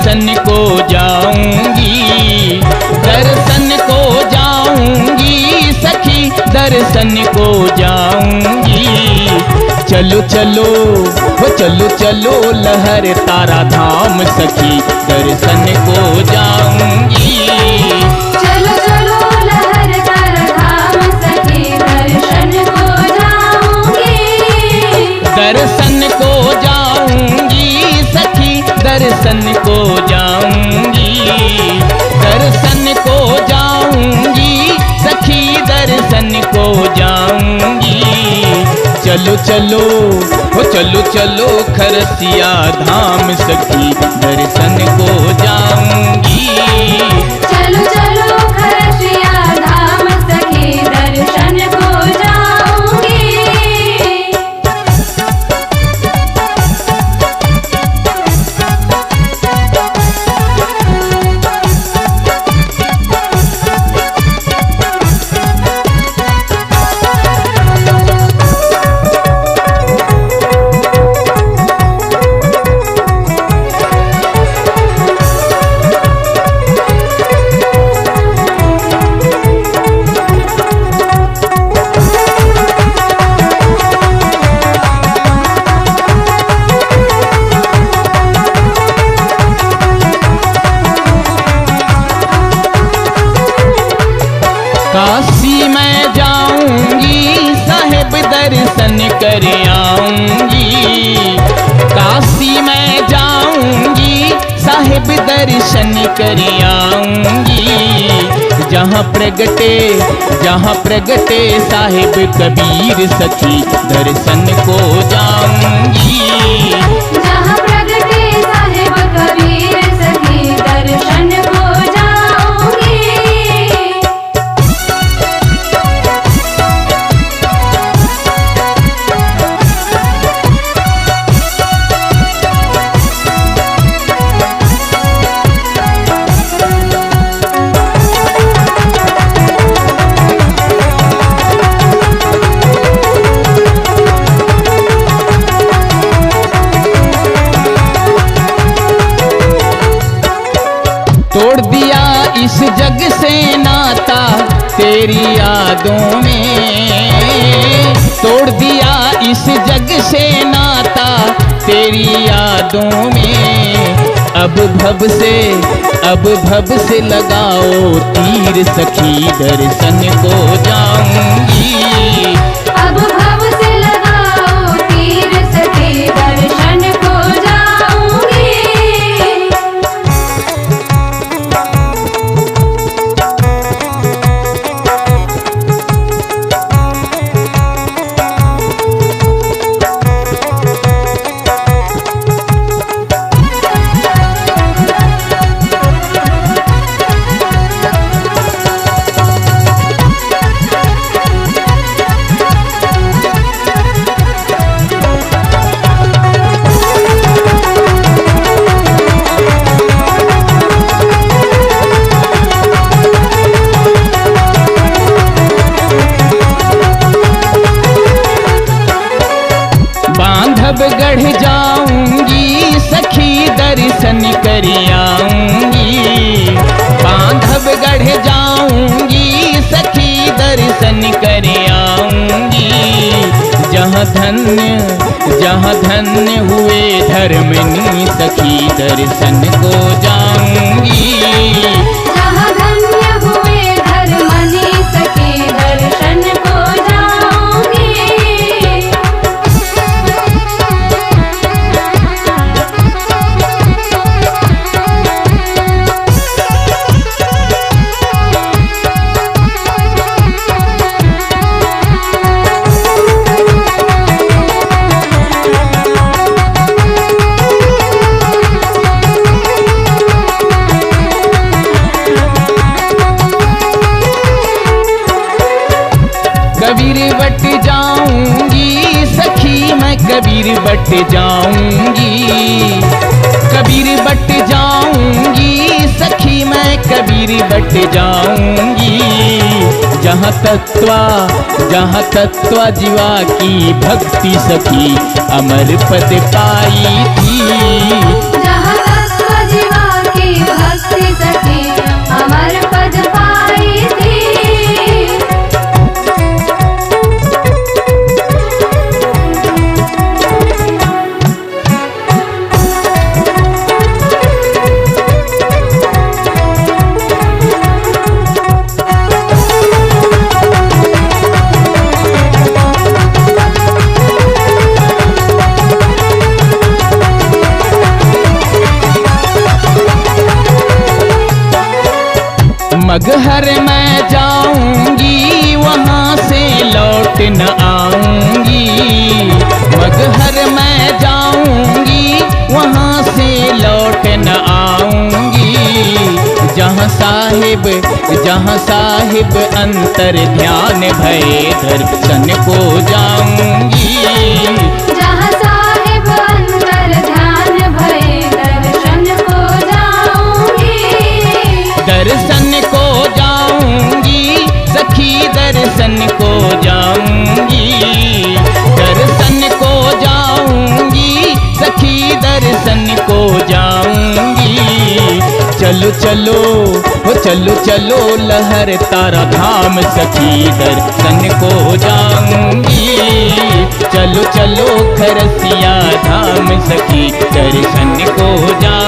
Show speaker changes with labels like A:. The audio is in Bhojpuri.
A: दर्शन को जाऊंगी, दर्शन को जाऊंगी सखी, दर्शन को जाऊंगी। चलो चलो वो चलो चलो लहर तारा धाम सखी, दर्शन को जाऊंगी।
B: चलो चलो लहर तारा धाम सखी, दर्शन को जाऊंगी।
A: दर्शन को जाऊंगी सखी, दर्शन को जाऊंगी, दर्शन को जाऊंगी सखी, दर्शन को जाऊंगी। चलो चलो हो चलो चलो खरसिया धाम सखी, दर्शन को जाऊंगी।
B: चलो चलो खरसिया धाम सखी, दर्शन को जाऊंगी।
A: काशी मैं जाऊंगी साहेब दर्शन कर आऊंगी, काशी मैं जाऊंगी साहेब दर्शन कर आऊंगी। जहाँ प्रगटे साहेब कबीर सखी, दर्शन को जाऊंगी।
B: जहाँ प्रगटे साहेब कबीर सखी, दर्शन को जाऊंगी।
A: तोड़ दिया इस जग से नाता तेरी यादों में, तोड़ दिया इस जग से नाता तेरी यादों में। अब भव से लगाओ तीर सखी, दर्शन को जाऊंगी।
B: अब भव से लगाओ तीर सखी, दर्शन को जाऊंगी।
A: बांधवगढ़ जाऊंगी सखी, दर्शन कर आऊंगी, बांधवगढ़ जाऊंगी सखी, दर्शन कर आऊंगी। जहाँ धन्य हुए धर्मनी सखी, दर्शन को जाऊंगी।
B: जहाँ धन्य हुए धर्मनी सखी, दर्शन को जाऊंगी।
A: कबीर बट जाऊंगी सखी मैं, कबीर बट जाऊंगी, कबीर बट जाऊंगी सखी मैं, कबीर बट जाऊंगी। जहाँ तत्वा जीवा की भक्ति सखी, अमर पद पाई थी।
B: जहाँ तत्व जीवा
A: मगहर मैं जाऊंगी वहाँ से लौट न आऊंगी। मगहर मैं जाऊंगी वहाँ से लौट न आऊंगी। जहाँ साहिब अंतर ध्यान भये दर्शन को जाऊंगी।
B: जहाँ साहिब अंतर ध्यान भये दर्शन को जाऊंगी।
A: दर्शन को जाऊंगी सखी दर्शन को जाऊंगी। दर्शन को जाऊंगी सखी दर्शन को जाऊंगी। चलो चलो हो चलो चलो लहर तारा धाम सखी दर्शन को जाऊंगी। चलो चलो खरसिया धाम सखी दर्शन को जाऊंगी।